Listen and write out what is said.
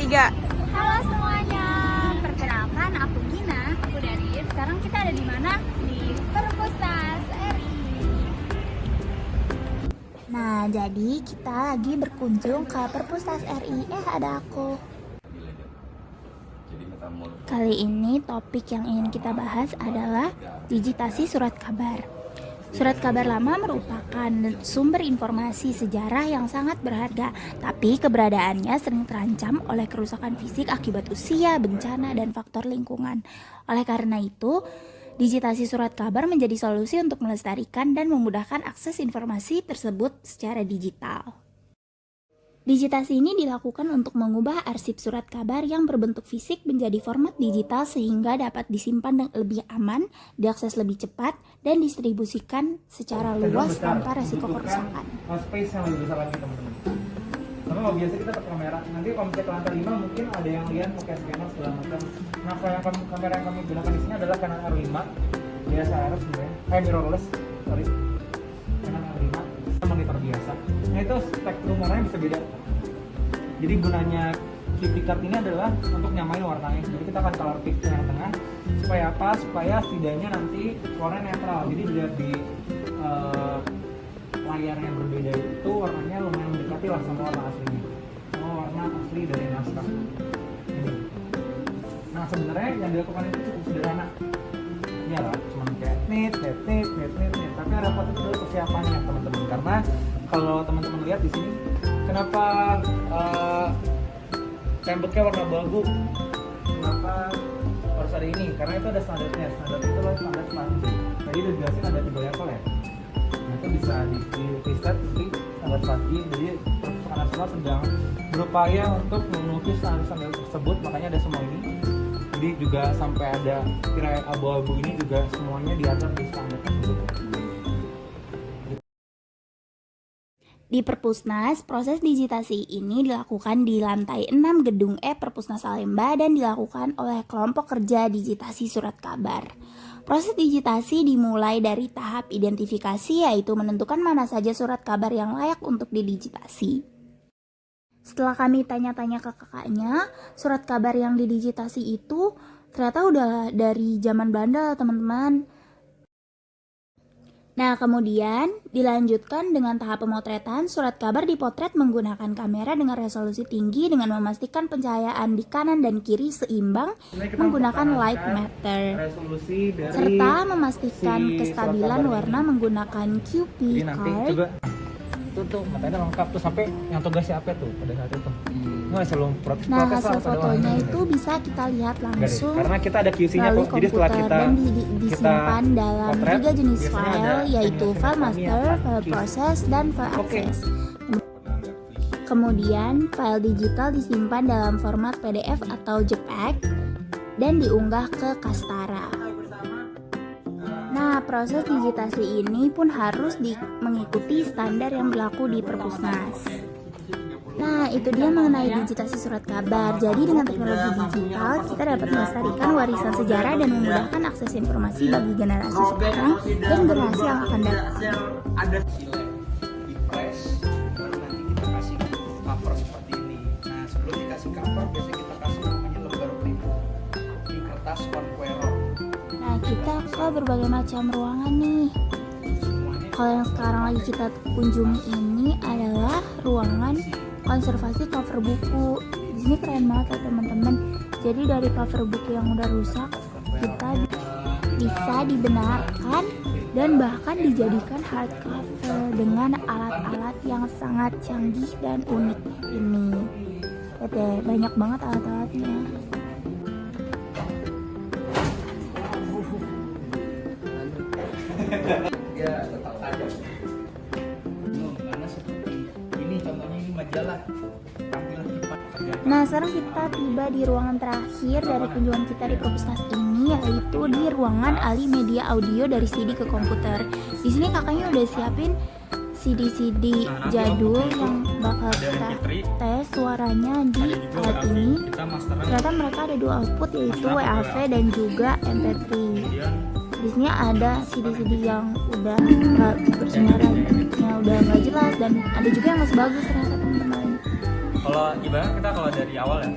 3. Halo semuanya, perkenalkan aku Gina, aku dari. Sekarang kita ada di mana? Di Perpusnas RI. Nah, jadi kita lagi berkunjung ke Perpusnas RI. Ada aku. Kali ini topik yang ingin kita bahas adalah digitasi surat kabar. Surat kabar lama merupakan sumber informasi sejarah yang sangat berharga, tapi keberadaannya sering terancam oleh kerusakan fisik akibat usia, bencana, dan faktor lingkungan. Oleh karena itu, digitasi surat kabar menjadi solusi untuk melestarikan dan memudahkan akses informasi tersebut secara digital. Digitasi ini dilakukan untuk mengubah arsip surat kabar yang berbentuk fisik menjadi format digital sehingga dapat disimpan dengan lebih aman, diakses lebih cepat, dan distribusikan secara luas tanpa resiko kerusakan. Space yang lebih besar lagi teman-teman. Karena kalau biasa kita pakai kamera, nanti kalau misalnya ke lantai 5 mungkin ada yang lihat pakai scanner segala macam. Nah, kamera yang kami gunakan di sini adalah Canon R5 DSLR sebenarnya, mirrorless, sorry. Canon R5 monitor biasa. Nah itu spektrum warnanya bisa beda. Jadi gunanya QP card ini adalah untuk nyamain warnanya. Jadi kita akan color pick yang tengah supaya apa? Supaya setidaknya nanti warnanya netral. Jadi dilihat di layar yang berbeda itu warnanya lumayan mendekati lah sama warna aslinya, sama warna asli dari naskah ini. Nah sebenarnya yang dilakukan itu cukup sederhana. Ya lah, cuma kayak nit. Tapi ada dulu persiapannya teman-teman, karena kalau teman-teman lihat di sini, kenapa temboknya warna abu-abu? Kenapa harus ada ini? Karena itu ada standarnya. Standar itu adalah standar 4G. Tadi udah jelasin ada 3 level ya. Nah itu bisa di preset di standar 4G. Jadi Perpustakaan Nasional sedang berupaya untuk memenuhi standar tersebut, makanya ada semua ini. Jadi juga sampai ada tirai abu-abu ini juga semuanya diatur di standar tersebut. Di Perpusnas, proses digitasi ini dilakukan di lantai 6 gedung E Perpusnas Salemba dan dilakukan oleh kelompok kerja digitasi surat kabar. Proses digitasi dimulai dari tahap identifikasi, yaitu menentukan mana saja surat kabar yang layak untuk didigitasi. Setelah kami tanya-tanya ke kakaknya, surat kabar yang didigitasi itu ternyata udah dari zaman Belanda, teman-teman. Nah, kemudian dilanjutkan dengan tahap pemotretan. Surat kabar dipotret menggunakan kamera dengan resolusi tinggi dengan memastikan pencahayaan di kanan dan kiri seimbang menggunakan light meter, serta memastikan kestabilan warna menggunakan QP card. Tuh matanya lengkap tuh, sampai yang tugas siapa tuh pada saat itu. Nggak selalu protes. Nah, hasil fotonya itu bisa kita lihat langsung karena kita ada QC-nya melalui kok. Jadi setelah komputer kita dan disimpan dalam potret, 3 jenis biasanya file, ada yaitu file master, file process, dan file access. Kemudian file digital disimpan dalam format PDF atau JPEG dan diunggah ke Kastara. Nah, proses digitasi ini pun harus mengikuti standar yang berlaku di Perpusnas. Nah, itu dia mengenai digitasi surat kabar. Jadi dengan teknologi digital, kita dapat melestarikan warisan sejarah dan memudahkan akses informasi bagi generasi sekarang dan generasi yang akan datang. Ada di press, baru nanti kita kasih cover seperti ini. Nah, sebelum dikasih cover, biasanya kita kasih namanya lembar print di kertas conqueror. Nah, kita ke berbagai macam ruangan nih. Kalau yang sekarang lagi kita kunjungi ini adalah ruangan konservasi cover buku. Di sini keren banget ya teman-teman. Jadi dari cover buku yang udah rusak, kita bisa dibenarkan dan bahkan dijadikan hardcover dengan alat-alat yang sangat canggih dan unik ini. Lihat deh, banyak banget alat-alatnya. Dia tetap tajam. Karena seperti ini contohnya, ini majalah tampilan kipas. Nah, sekarang kita tiba di ruangan terakhir dari kunjungan kita di Perpusnas ini, yaitu di ruangan alih media audio dari CD ke komputer. Di sini kakaknya udah siapin CD-CD jadul yang bakal kita tes suaranya di alat ini. Ternyata mereka ada 2 output, yaitu WAV dan juga MP3. Di sini ada CD-CD yang udah nggak bersuara, yang udah nggak jelas, dan ada juga yang masih bagus ternyata teman-teman. Kalau gimana kita kalau dari awal ya?